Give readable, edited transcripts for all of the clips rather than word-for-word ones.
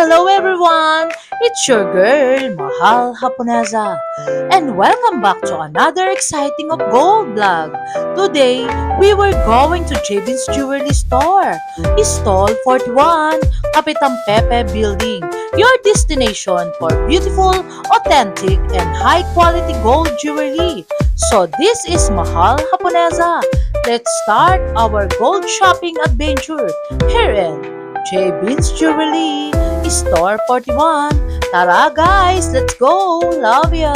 Hello everyone! It's your girl, Mahal Haponesa, and welcome back to another exciting of Gold Vlog. Today, we were going to Jabin's Jewelry Store, Stall 41, Kapitan Pepe Building, your destination for beautiful, authentic, and high-quality gold jewelry. So this is Mahal Haponesa. Let's start our gold shopping adventure here in J. Beans Jewelry, Store 41. Tara guys, let's go! Love ya!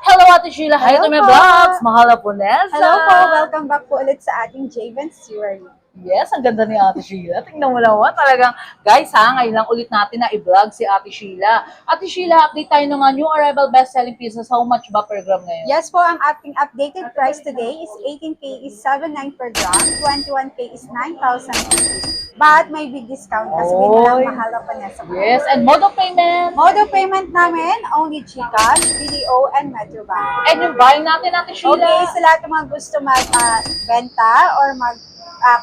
Hello Ate Sheila, hi to my po. vlogs! Mahal Haponesa! Hello po! Welcome back po ulit sa ating Jabin's Jewelry. Yes, ang ganda ni Ate Sheila. Tingnan mo naman, talagang, guys ha, ngayon lang ulit natin na i-vlog si Ate Sheila. Ate Sheila, update tayo ng new arrival best-selling pieces. How much ba per gram ngayon? Yes po, ang ating updated price today is 18K is 7.9 per gram, 21K is 9,000. But may big discount kasi Oy. bilang mahal pa niya sa Yes, and mode of payment. Mode of payment namin, only GCash, BDO, and Metrobank. And yung buying natin, Ate Sheila. Okay, sa lahat ng mga gusto mag-benta or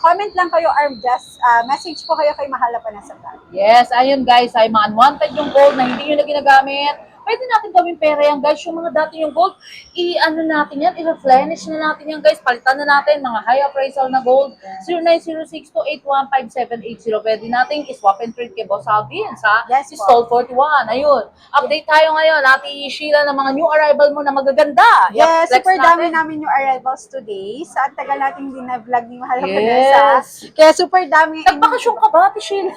comment lang kayo or just message po kayo kay Mahal pa niya sa vlog. Yes, ayun guys, ay mga unwanted yung gold na hindi nyo na ginagamit. Pwede natin gawing pera yan guys. Yung mga dati yung gold, i-ano natin yan, i-replenish na natin yan guys. Palitan na natin mga high appraisal na gold. 0906-281-5780. Pwede natin i-swap and trade kay Boss Alvin sa Yes po. Stall 41. Ayun. Update tayo ngayon. Ate Sheila ng mga new arrival mo na magaganda. Yes, I-flex super natin. dami namin yung arrivals today. Sa tagal natin din na vlog ni Mahal Yes. Vanessa. Kaya super dami. Nagbakasyon ka ba, Ate Sheila?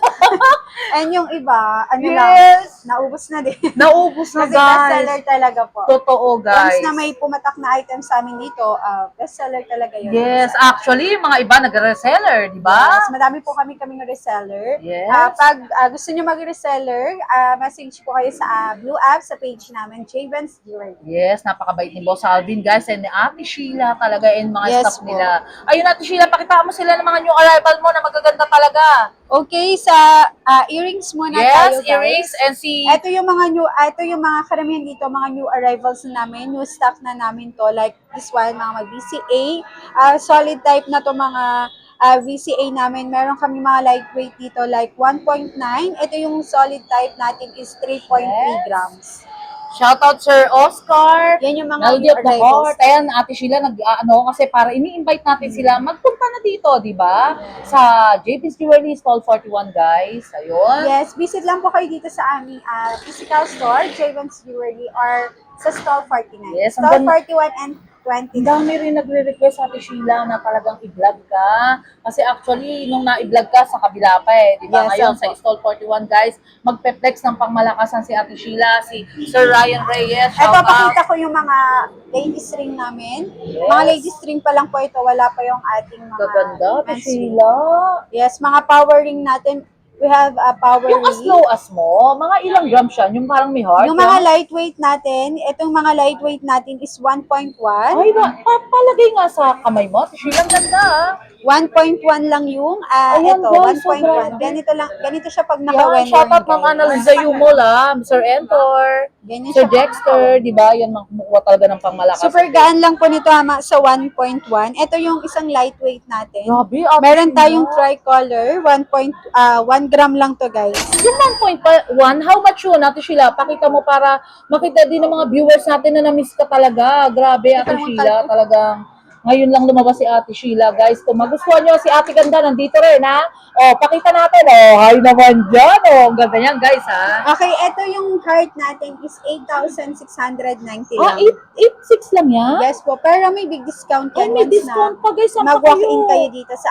And yung iba, ano Yes. lang, naubos na din. Naubos na Kasi guys. bestseller talaga po. Totoo guys. Once na may pumatak na item sa amin dito, bestseller talaga yun. Yes, actually, mga iba nag-reseller, di ba? Yes, madami po kaming reseller. Yes. Pag gusto nyo mag-reseller, message po kayo sa Blue App sa page namin, Jabin's Jewelry. Yes, napakabait ni Boss Alvin, guys, and ni Ate Sheila talaga, and mga Yes staff po. nila. Ayun, Ate Sheila, pakita mo sila ng mga new arrival mo na magaganda talaga. Okay, sa earrings muna tayo, Yes, guys. earrings, and si... Ito yung mga karamihan dito, mga new arrivals na namin, new stock na namin to, like this one, mga VCA, solid type na to mga VCA namin. Meron kami mga lightweight dito, like 1.9. Ito yung solid type natin is 3.3 Yes. grams. Shoutout Sir Oscar. Yan yung mga Melody new of the arrivals. Heart. Ayan, Ate Sheila, kasi para ini-invite natin sila, magpunta na dito, di ba? Sa JP's Jewelry Stall 41, guys. Ayun. Yes, visit lang po kayo dito sa aming physical store, Jabin's Jewelry, or sa stall 49. Yes, ang Stall ganda. 41 and 20. Ang dami rin nagre-request Ate Sheila na talagang i-vlog ka. Kasi actually, nung na-i-vlog ka, sa kabila pa eh. Di ba? Yes, Ngayon, opo. sa Stall 41, guys, magpe-flex ng pangmalakasan si Ate Sheila, si Sir Ryan Reyes. Ito, Shout out. pakita ko yung mga ladies ring namin. Yes. Mga ladies ring pa lang po ito. Wala pa yung ating mga Gaganda, Ate men's ring. Sheila. Yes, mga power ring natin. We have a power Yung as ring. low as mo, mga ilang grams siya? Yung parang may heart? Yung mga lightweight natin, itong mga lightweight natin is 1.1. Ay, palagay nga sa kamay mo. Ate Sheila, ang ganda ah. 1.1 lang yung, Ayan, ito, guys, 1.1. sobrang- Ganito siya pag Yan, naka-wender. shoutout Ma'am Annalisa Yumol ah. Sir Entor. Ganyan Sir siya. Dexter, di ba? Yan makukuha talaga ng pangmalakas. Super gaan lang po nito sa 1.1. Ito yung isang lightweight natin. Grabe, Ate Meron Sheila. tayong tricolor, 1 gram lang to guys. Yung 1.1, how much yun, Ate Sheila? Pakita mo para makita din ng mga viewers natin na na-miss ka talaga. Grabe, Ate Ito, Sheila. Talagang ngayon lang lumabas si Ate Sheila, guys. Kung magustuhan nyo si Ate Ganda, nandito rin, ha? O, pakita natin. O, hi naman dyan. O, ang ganda niyan, guys, ha? Okay, ito yung heart natin is 8,690 Ah, lang. 8.6 lang yan? Yes po, pero may big discount Ay, yan may once discount pa, guys. Saan pa mag-walk-in kayo dito sa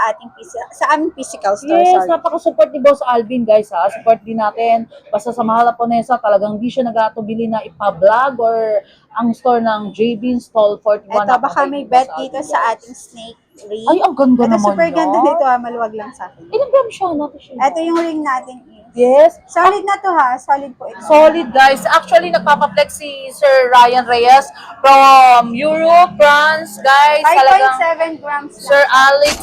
aming physical store. Yes, sorry. napaka-support ni Boss Alvin, guys, ha? Support din natin. Basta sa Mahal Haponesa, talagang di siya nag-aatubili na ipa-vlog or ang store ng JB Stall 41. Ito, baka may bet dito sa ating snake ring. Ay, ang ganda Ito, naman super yan. ganda nito, maluwag lang sa akin. Ilang gram siya, Ate Sheila? Ito yung ring natin is Yes. Solid na to ha. Solid po ito. Solid, guys. Actually, nagpapaflex si Sir Ryan Reyes from Europe, France, guys. Talagang 5.7 grams Sir lang. Alex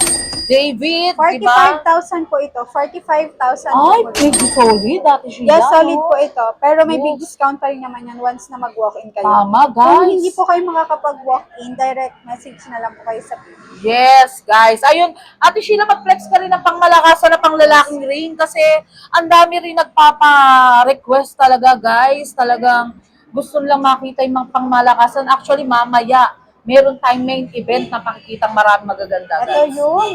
David, di ba? 45,000 po ito. 45,000 Ay, po. big solid. Dati siya. Yes, solid po ito. Pero may big Yes. discount pa rin naman yan once na mag-walk-in kayo. Tama, Kung guys. hindi po kayo makakapag-walk-in, direct message na lang po kayo sa page. Yes, guys. Ayun, Ate Sheila, mag-flex ka rin ng pangmalakasan na panglalaking ring kasi ang dami rin nagpapa-request talaga, guys. Talagang gusto nilang makita yung mga pangmalakasan. Actually, mamaya, meron tayong main event na pakikitang marami magaganda, Ito guys. yung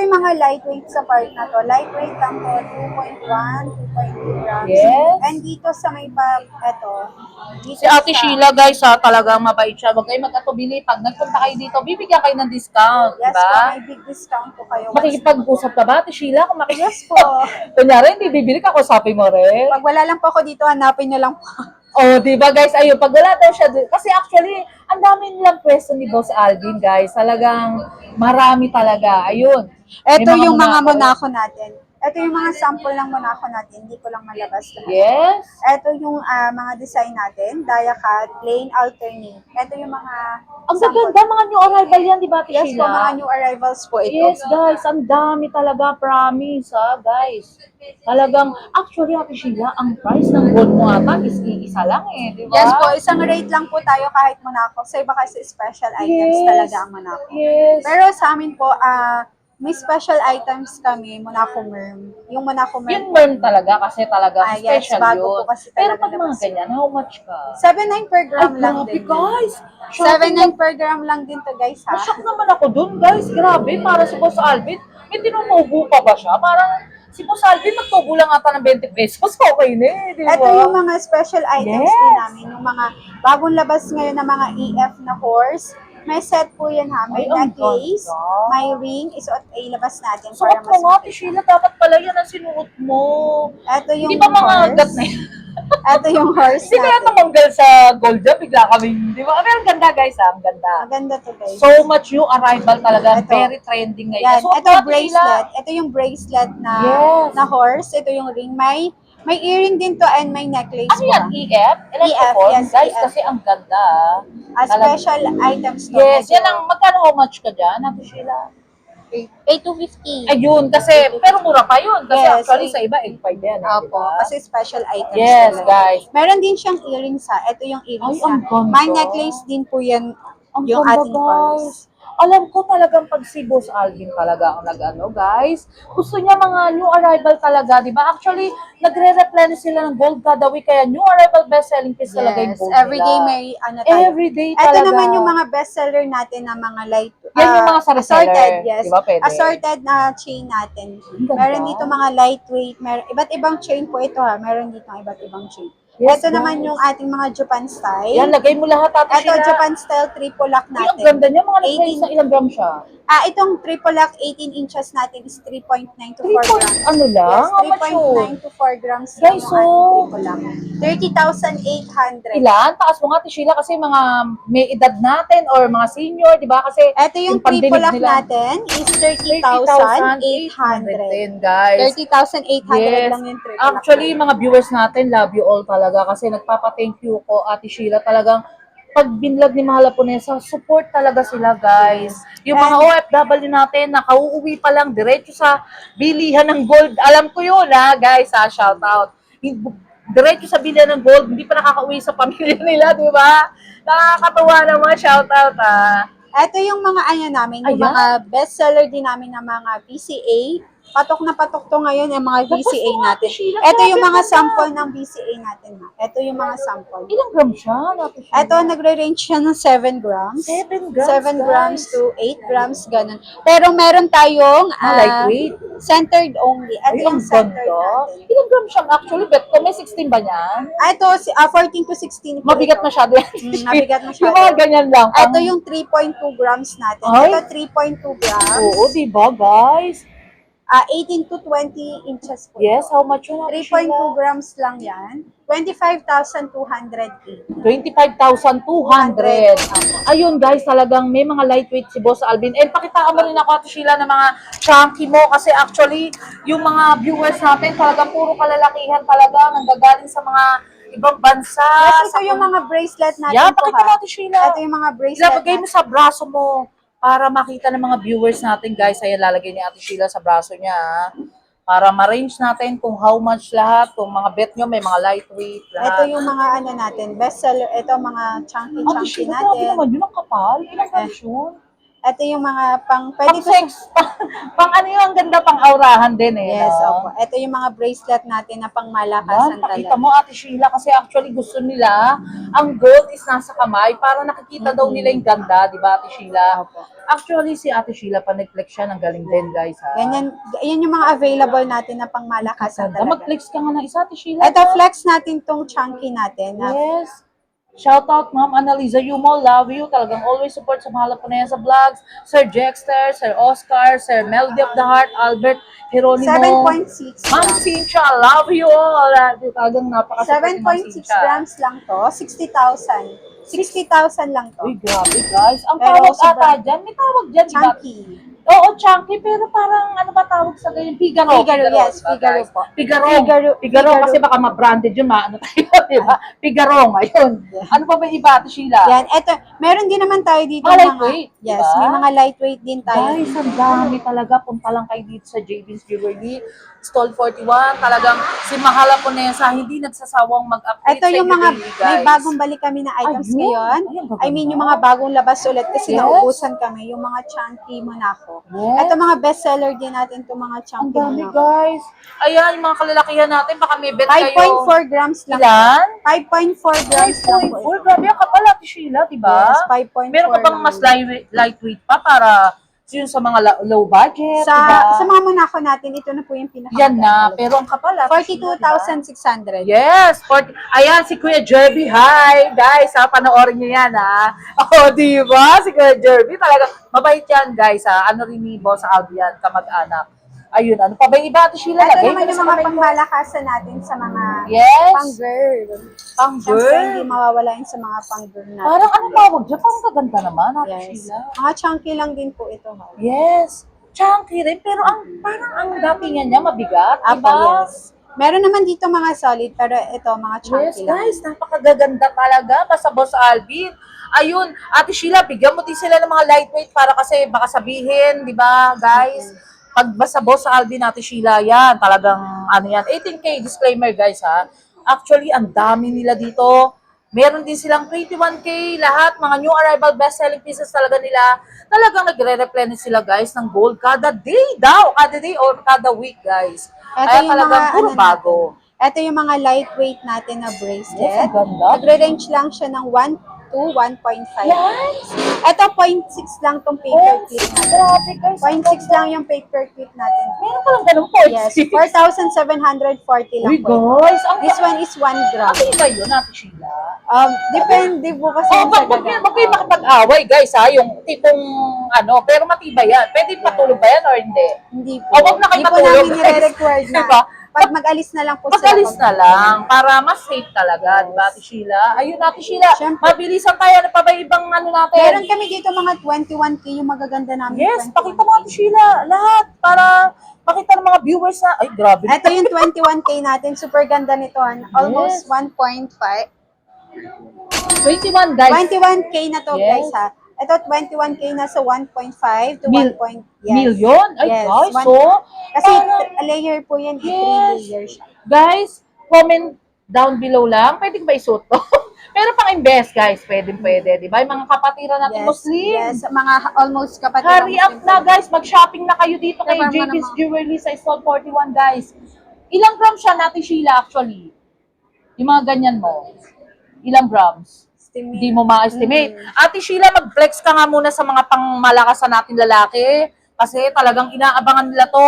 mga lightweight sa part na to. Lightweight lang to, 2.1, 2.2 grams. Yes. And dito sa may dito Si Ate sa- Sheila, guys, talagang mabait siya. Huwag kayo magkatubili. Pag nagpunta kayo dito, bibigyan kayo ng discount, Yes diba? po, may big discount po kayo. Makikipag-usap ka ba, Ate Sheila? Kung Yes po. Kunyari, hindi bibili ka, kusapin mo rin. Pag wala lang po ako dito, hanapin nyo lang po. Oh, di ba guys? Ayun, pag wala daw siya, kasi actually, ang dami nilang pwesto ni Boss Alvin, guys. Talagang marami talaga. Ayun. May Ito yung mga Monaco. Monaco natin. Ito yung mga sample ng Monaco natin. Hindi ko lang malabas lahat. Yes. Ito yung mga design natin. Dia cut, plain, alternate. Ito yung mga Ang gaganda, mga new arrival yan, di ba, Ate Yes po, Sheila? mga new arrivals po ito. Yes, guys. Ang dami talaga, promise, guys. Talagang, actually, Ate Sheila, ang price ng gold mo ata is iisa lang di ba? Yes po, isang rate lang po tayo kahit Monaco. Sa iba kasi special items Yes. talaga ang Monaco. Yes. Pero sa amin po, may special items kami, Monaco Merm. Yung Monaco Merm. Yung merm talaga, kasi talaga Yes, special bago yun. po kasi Pero talaga pag mga labas. ganyan, how much ka? 7.9 per gram Ay, lang grabe, din. guys. Shopping 7.9 per gram lang din to guys ha. Na-shock naman ako dun, guys. Grabe, para si Boss Alvin. May tinumubo pa ba siya? Parang si Boss Alvin magtubo lang ata ng 20 pesos. Okay na di ba? Ito yung mga special items Yes. din namin. Yung mga bagong labas ngayon na mga EF na horse. May set po yan ha. May Ay, ang necklace, ganda. may ring. Isuot ay labas natin Suot mo nga, Ate mas Sheila. Dapat pala yan ang sinuot mo. Ito yung Hindi ba mga horse. gat na yan? Ito yung horse Hindi kaya natin. tumanggal sa gold dyan, bigla kaming, di ba? Pero ang ganda, guys, ang ganda. Maganda to guys. So much new arrival talaga. Ito. Very trending ngayon. Yan, So, ito Ate bracelet. Sheila, Ito yung bracelet na Yes. na horse. Ito yung ring. May earring din to and may necklace ano yan? po. EF? Electrophone? yes, Guys, EF. kasi ang ganda. Special items to. Yes, Medyo yan ang, magkano how much ka dyan, Ate Sheila? 8,250. Ayun, kasi, pero mura pa yun. Kasi Yes, actually sa iba, 8.5 yan. Opo, diba? kasi special items. Yes, talaga. guys. Meron din siyang earrings ha. Ito yung earrings Ay, ang niya. ganda. May necklace din po yan Ang yung ganda, ating guys. horse. Alam ko talagang pag si Boss Alvin talaga ang nag-ano, guys. Gusto niya mga new arrival talaga, di ba? Actually, nagre-replenish sila ng gold kada week, kaya new arrival best-selling piece talaga yung Yes, gold everyday nila. may ano tayo. Everyday Ito talaga. naman yung mga bestseller natin na mga light. Yan yung mga sa reseller. Assorted, yes. Di ba, pwede? Assorted na chain natin. Ang ganda. Meron dito mga lightweight, iba't ibang chain po ito ha. Meron dito iba't ibang chain. Yes, Ito naman guys. yung ating mga Japan style. Yan, lagay mo lahat, Ate Ito Sheila. Japan style triple lock Ay, ang natin. ganda niya. Mga nag 18 na ilang gram siya? Itong triple lock 18 inches natin is 3.9 to 3 4 grams. ano lang? Yes, How much yun? 3.9 to 4 grams Guys, yung ating triple lock. 30,800. Ilan? Taas mo nga, Ate Sheila, kasi mga may edad natin or mga senior, di ba? Kasi Ito yung pandinig triple lock nila, natin is 30,800. 30,810, guys. 30,800 Yes. lang yung triple lock. Actually, mga viewers natin, love you all talaga kasi nagpapa-thank you ko, Ate Sheila. Talagang pag binlog ni Mahal Japonesa, support talaga sila, guys. Yung mga OFW natin, nakauuwi pa lang diretso sa bilihan ng gold. Alam ko yun, guys, shout out. Diretso sa bilihan ng gold, hindi pa nakakauwi sa pamilya nila, di ba? Nakakatuwa naman, shout out, Ito yung mga namin, yung Ayan. mga bestseller din namin na mga BCA. Patok na patok to ngayon yung mga BCA Tapos, natin. Sheila, Ito yung grabe mga naman. sample ng BCA natin. Ito yung mga sample. Ilang gram siya, Ate Sheila? Ito, nagre-range siya ng 7 grams. 7 grams, 7 grams guys. to 8 grams, ganun. Pero meron tayong Lightweight. centered only. Ito Ay, yung ang centered ganda. natin. Ilang gram siya actually? Bet ko may 16 ba niyan? Ito, 14 to 16. po Mabigat ito. masyado yan. Mabigat masyado. Yung mga ganyan lang. Ito yung 3.2 grams natin. Ay. Ito, 3.2 grams. Oo, di ba, guys? 18 to 20 inches po. Yes, how much yun, Ate 3.2 Sheila? grams lang yan. 25,280. 25,200. Ayun guys, talagang may mga lightweight si Boss Alvin. And pakitaan mo rin ako, Ate Sheila, ng mga chunky mo kasi actually, yung mga viewers natin talagang puro kalalakihan talaga, nanggagaling sa mga ibang bansa. Yes, ito yung mga bracelet natin Yeah, po pakita ha. mo, Ate Sheila. Ito yung mga bracelet Ilagay mo natin. sa braso mo para makita ng mga viewers natin, guys. Ayan, lalagay ni Ate Sheila sa braso niya, ha? Para ma-range natin kung how much lahat, kung mga bet nyo, may mga lightweight, Ito lahat. yung mga ano natin, bestseller. Ito mga Ate chunky-chunky Sheila, grabe natin. naman yun, ang kapal. Ilang grams yun? Ito yung mga pang, Pang pwede ko sex. Pang ano yun, ang ganda, pang aurahan din eh. Yes, no? opo. Ito yung mga bracelet natin na pang Yan, malakasan pakita talaga. mo, Ate Sheila, kasi actually gusto nila, ang gold is nasa kamay, para nakikita daw nila yung ganda, di ba, Ate Sheila? Opo. Actually, si Ate Sheila, pa-nag-flex siya, ng galing din, guys, ha? Ganyan, yan yung mga available natin na pang malakasan Ganda. talaga. Mag-flex ka nga ng isa, Ate Sheila. Ito, flex natin tong chunky natin. Na, Yes. Shout out, Ma'am Annalisa Yumo, love you. Talagang always support sa mga Lapunaya sa vlogs. Sir Jexter, Sir Oscar, Sir Melody of the Heart, Albert Geronimo. 7.6 Ma'am grams. Cynthia, love you all. Talagang napaka-support ni Ma'am 7.6 Cynthia. grams lang to. 60,000. 60,000 lang to. Uy, grabe guys. Ang Pero tawag sobrang- ata dyan, may tawag dyan, di ba? Chunky. Oo, chunky, pero parang ano ba tawag sa ganyan? Figaro. Figaro, yes, di ba, Figaro guys? po. Figaro. Figaro- Figaro Figaro. kasi baka ma-branded yun, maano tayo, di ba? Figaro, ayun. Ano pa ba yung iba, Ate Sheila? Yan, eto, meron din naman tayo dito Mga lightweight, yes, diba? may mga lightweight din tayo. Guys, ang dami talaga. Punta lang kayo dito sa JB's Jewelry, Stall 41. Talagang si Mahala Ponesa, hindi nagsasawang mag-update Ito sa yung inyo mga, daily, may guys. bagong balik kami na items Ayun. ngayon. Ay, ang I mean, gaganda. yung mga bagong labas ulit kasi Yes. naubusan kami, yung mga chunky Monaco. Yes. Ito mga bestseller din natin, itong mga Ang chunky dami, Monaco. guys. Ayan, yung mga kalalakihan natin, baka may bet kayo. 5.4 grams lang. Ilan? 5.4 grams lang po 5.4. ito. Grabe, ang kapal, Ate Sheila, di ba? Yes, 5.4 Meron ka bang lang. mas lightweight pa para yun sa mga low budget, Sa, di ba? sa mga Monaco natin, ito na po yung pinaka. Yan na, pero ang kapal, Ate Sheila, di ba? 42,600. Yes, ayan si Kuya Jerby. Hi, guys, ha, panoorin niyo yan, ha. Oh, di ba? Si Kuya Jerby, talaga, mabait yan, guys, ha. Ano rin ni Boss Albian, kamag-anak. Ayun, ano pa ba yung iba, Ate Sheila? Ito Lagay naman mo na yung sa mga kamay mo. pangmalakasan natin sa mga Yes. pang-girl. Pang Siyempre, hindi girl. mawawala yun sa mga pang-girl natin. Parang ano tawag dyan? Parang kaganda naman, Ate Yes. Sheila. Mga chunky lang din po ito. Ha? Yes. Chunky rin, pero parang ang datingan niya mabigat, di Apo, ba? yes. Meron naman dito mga solid, pero ito, mga Yes, chunky lang. guys, napakagaganda talaga. Basta Boss Alvin. Ayun, Ate Sheila, bigyan mo din sila ng mga lightweight para kasi baka sabihin, di ba, guys? Pag basta Boss Alvin, Ate Sheila, yan, talagang, ano yan, 18K, disclaimer, guys, ha? Actually, ang dami nila dito. Meron din silang 21K, lahat, mga new arrival best-selling pieces talaga nila. Talagang nagre-replenish sila, guys, ng gold kada day daw, kada day or kada week, guys. Ito Kaya yung talagang mga, puro ano bago. Ito yung mga lightweight natin na Yes, bracelet. ang ganda. Nagre-range lang siya ng 1 to 1.5. Yes! Ito, 0.6 lang tong paper clip natin. Grabe, guys. 0.6 lang yung paper clip natin. Meron palang ganun po. Yes, 4,740 lang Uy, po. guys. Ang This one is 1 gram. Ano ba yun, Ate Sheila? Depende po kasi Oh, sa wag gaga. kayo makipag-away, guys, ha? Yung tipong, ano, pero matibay yan. Pwede patulog ba yan or hindi? Hindi po. Oh, wag na kayo Hindi po matulog, namin guys. nire-record na. Diba? Pag mag-alis na lang po sila. Pag-alis na lang, para mas safe talaga, di ba, Ate Sheila? Ayun, Ate Sheila, Siyempre. mabilisan tayo. Ano pa ba yung ibang ano natin? Meron kami dito mga 21K yung magaganda namin. Yes, 21K. pakita mo, Ate Sheila, lahat, para makita ng mga viewers na, ay, grabe. Ito yung 21K natin. Super ganda nito. Almost Yes. 1.5. 21, guys. 21K na to, Yes. guys, ha. Ito, 21K na sa 1.5 to Mil- 1. Million? Ay, Yes, guys, one- so, Kasi parang- layer po yan. Yes. 3 layer siya. guys, comment down below lang. Pwede ba isuot to? Pero pang invest, guys. Pwede, di ba? Yung mga kapatiran natin Muslim. Yes, mga almost kapatid. Hurry up na, guys. Mag-shopping na kayo dito kay Pero JP's naman- Jewelry sa Stall 41, guys. Ilang grams siya natin, Sheila, actually? Yung mga ganyan mo. Ilang grams? Hindi mo ma-estimate. Ate Sheila, mag-flex ka nga muna sa mga pangmalakasan natin lalaki. Kasi talagang inaabangan nila to.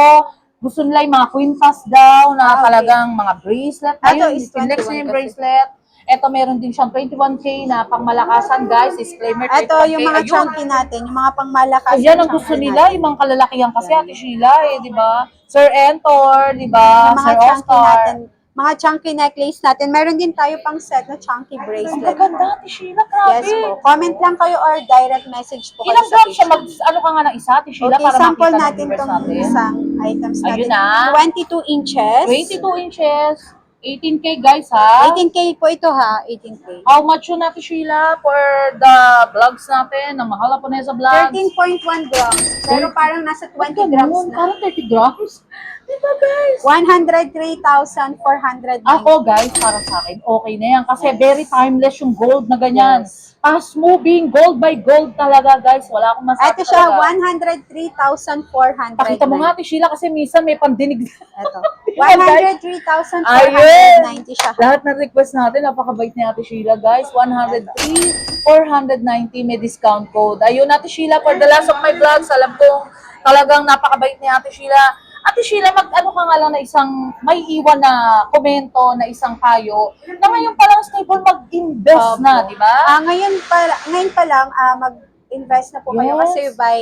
Gusto nila yung mga quintas daw na Okay. talagang mga bracelet. Ito Ayun, is flex 21 na yung kasi. bracelet. Ito meron din siyang 21K na pangmalakasan guys. Disclaimer, Ito 21K. yung mga Ayun. chunky natin, yung mga pangmalakas. Ayan ang gusto nila, yung mga kalalakihan kasi Yan. Ate Sheila di ba? Sir Entor, di ba? Yung mga Sir chunky Oscar. natin, mga chunky necklace natin. Meron din tayo pang set na chunky Ang bracelet. gaganda, Ate Sheila, grabe. Yes po. Comment lang kayo or direct message po kayo Ilang sa grams page siya? namin. Ano ka nga ng isa, Ate Sheila, Okay, para sample makita ng natin viewers tong natin? isang items natin. Ayun na. 22 inches. 22 inches. 18K guys ha. 18K po ito ha. 18K. How much yun, Ate Sheila, for the vlogs natin, ng Mahal Japonesa Vlogs? 13.1 grams. Pero parang nasa 20 grams na. Parang 30 grams. Diba guys? 103,490. Ako guys, para sa akin, okay na yan. Kasi very timeless yung gold na ganyan. Yes. Fast moving, gold by gold talaga guys. Wala akong masabi Ito siya, talaga. 103,490. Pakita mo nga, Ate Sheila, kasi minsan may pandinig. Ito. Ayun! 103,490 siya. Lahat ng request natin, napakabait ni Ate Sheila, guys. 103,490 may discount code. Ayun, Ate Sheila, for the last of my vlogs, alam kong talagang napakabait ni Ate Sheila. Ate Sheila, mag-ano ka nga lang na isang, may iwan na komento, na isang payo, na ngayon pa lang stable mag-invest na, di ba? Ngayon pa lang, mag-invest na po kayo Yes. kasi by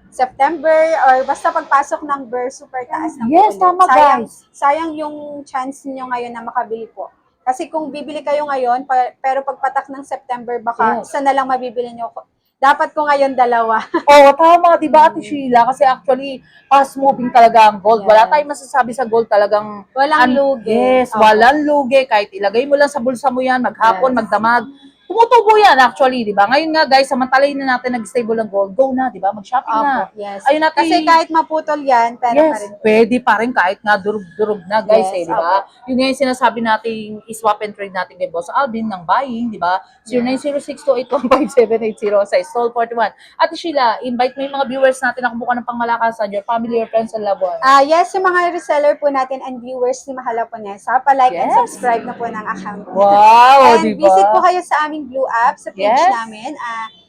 September or basta pagpasok ng BER, super taas na po. Yes, ulit. tama, sayang, guys. sayang yung chance niyo ngayon na makabili po. Kasi kung bibili kayo ngayon, pero pagpatak ng September, baka Yes. isa na lang mabibili niyo. Dapat ko ngayon dalawa. Oo, tama, di ba, Ate Sheila? Kasi actually, fast moving talaga ang gold. Wala Yes. tayong masasabi sa gold talagang... Walang lugi. Yes, Opo. walang lugi. Kahit ilagay mo lang sa bulsa mo yan, maghapon, Yes. magdamag. Tumutubo yan actually, di ba? Ngayon nga guys, samantalay na natin nag-stable ang gold. Go na, di ba? Mag-shopping na. Opo, yes. Ayun natin. Kasi kahit maputol yan, pera pa Yes, rin. pwede pa rin kahit nga durug-durug na guys Yes, di ba? Yun nga yung sinasabi nating i-swap and trade natin kay Boss Alvin ng buying, di ba? 090628155780 sa Stall 41. Ate Sheila, invite mo yung mga viewers natin na kumuha ng pangmalakasan, your family, your friends, and loved ones. Yes, yung mga reseller po natin and viewers ni Mahal Japonesa, pa-like and Yes. subscribe na po ng account. Wow, And di ba? visit po kayo sa aming Blue app, sa page Yes. namin,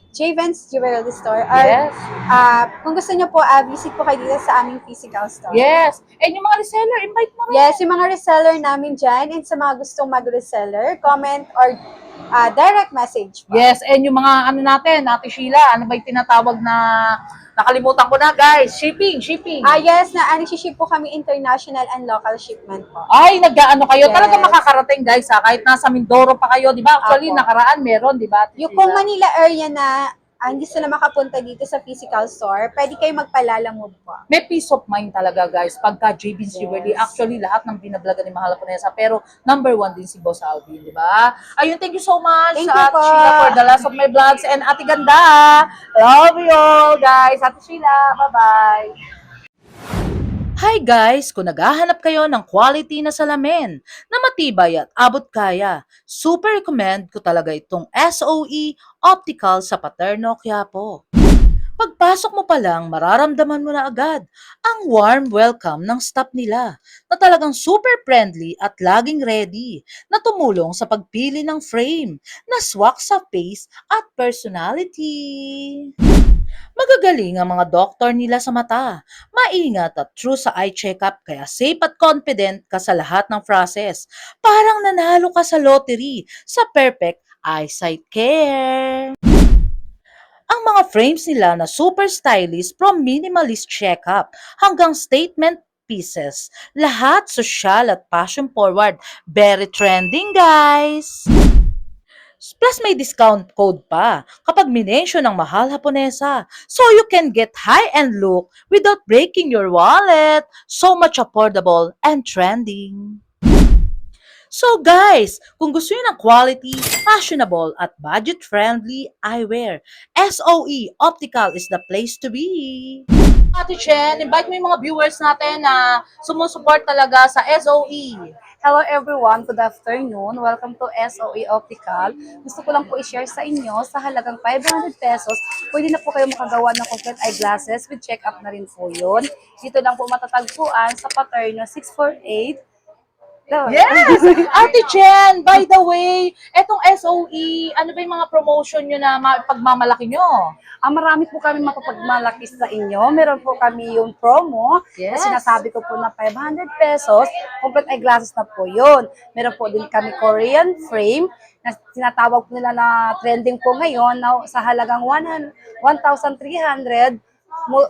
Javens Jewelry Store. Or, Yes. kung gusto nyo po, visit po kayo dito sa aming physical store. Yes. And yung mga reseller, invite mo rin. Yes, yung mga reseller namin dyan, and sa mga gustong mag-reseller, comment or direct message po. Yes, and yung mga ano natin, Ate Sheila, ano ba yung tinatawag na, nakalimutan ko na guys, shipping. Yes, ship po kami international and local shipment po. Ay, nag-ano kayo, Yes. talaga makakarating guys ha, kahit nasa Mindoro pa kayo, di ba? Actually, Apo. nakaraan meron, di ba? Ate Yung Sheila? kung Manila area na hindi sila makapunta dito sa physical store, pwede kayo magpalalamove po. May peace of mind talaga guys, pagka JB's Yes. Jewelry, actually lahat ng binablagan ni Mahal Japonesa, pero number one din si Boss Alvin, di ba? Ayun, thank you so much Thank sa you Ate po. Sheila for the last of my vlogs, and Ate Ganda, love you all guys, Ate Sheila, bye-bye! Hi guys! Kung naghahanap kayo ng quality na salamin na matibay at abot kaya, super recommend ko talaga itong SOE Optical sa Paterno, Quiapo. Pagpasok mo pa lang, mararamdaman mo na agad ang warm welcome ng staff nila na talagang super friendly at laging ready na tumulong sa pagpili ng frame na swak sa face at personality. Magagaling ang mga doktor nila sa mata, maingat at true sa eye checkup kaya safe at confident ka sa lahat ng process. Parang nanalo ka sa lottery sa perfect eyesight care. Ang mga frames nila na super stylish from minimalist checkup hanggang statement pieces. Lahat social at fashion forward. Very trending guys! Plus may discount code pa kapag minensyon ng Mahal Japonesa. So you can get high-end look without breaking your wallet. So much affordable and trending. So guys, kung gusto niyo ng quality, fashionable at budget-friendly eyewear, SOE Optical is the place to be. Ate Chen, invite mo yung mga viewers natin na sumusuport talaga sa SOE. Hello everyone, good afternoon. Welcome to SOE Optical. Gusto ko lang po i-share sa inyo sa halagang 500 pesos. Pwede na po kayo makagawa ng complete eyeglasses with check-up na rin po yun. Dito lang po matatagpuan sa Paterno 648 Yes! Ate Jen, by the way, etong SOE, ano ba yung mga promotion nyo na pagmamalaki nyo? Marami po kami mapapagmalaki sa inyo. Meron po kami yung promo Yes. na sinasabi ko po na 500 pesos. Complete eyeglasses na po yun. Meron po din kami Korean frame na tinatawag po nila na trending po ngayon na sa halagang 1,300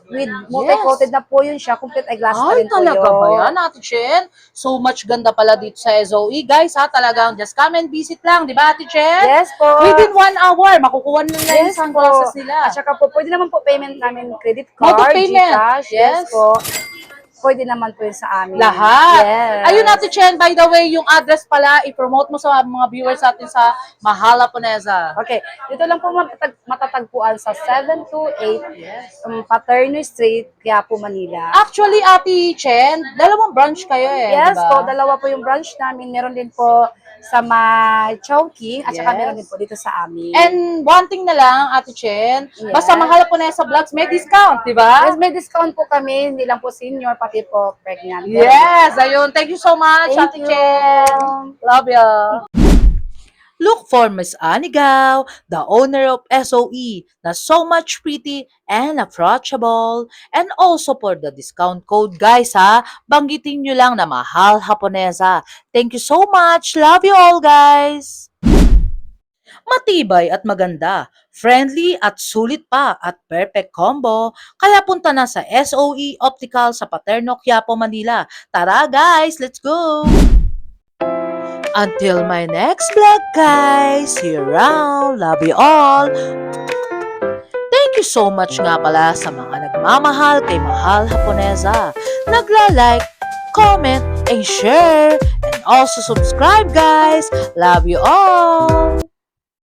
with multi-coated na po yun siya. Complete eyeglasses na Ay, rin po talaga yun. ba yan, Ate Chen? So much ganda pala dito sa SOE. Guys, ha, talagang just come and visit lang, di ba, Ate Chen? Yes po. Within 1 hour, makukuha na yung Yes sungglasses po. nila. At saka po, pwede naman po payment namin credit card, Mode of payment. GCash. Yes. Yes po. Pwede naman po yun sa amin. Lahat. Yes. Ayun, Ate Chen, by the way, yung address pala, i-promote mo sa mga viewers natin sa Mahal Japonesa. Okay. Dito lang po matatagpuan sa 728 Paterno Street, Quiapo, Manila. Actually, Ate Chen, dalawang branch kayo eh, Yes diba? po, dalawa po yung branch namin. Meron din po sa Chowking at saka Yes. meron din po dito sa amin. And one thing na lang, Ate Chen, Yes. basta Mahal Japonesa Vlogs, may discount, di ba? Yes, may discount po kami. Hindi lang po senior, pati po pregnant. Yes, ayun. Thank you so much, Thank Ate you. Chen. Love ya. Look for Miss Anigaw, the owner of SOE, na so much pretty and approachable. And also for the discount code, guys, ha? Banggitin nyo lang na Mahal Japonesa. Thank you so much. Love you all, guys. Matibay at maganda, friendly at sulit pa at perfect combo. Kaya punta na sa SOE Optical sa Paterno, Quiapo, Manila. Tara guys, let's go! Until my next vlog guys, see you around, love you all. Thank you so much nga pala sa mga nagmamahal kay Mahal Japonesa. Nagla-like, comment, and share. And also subscribe guys. Love you all.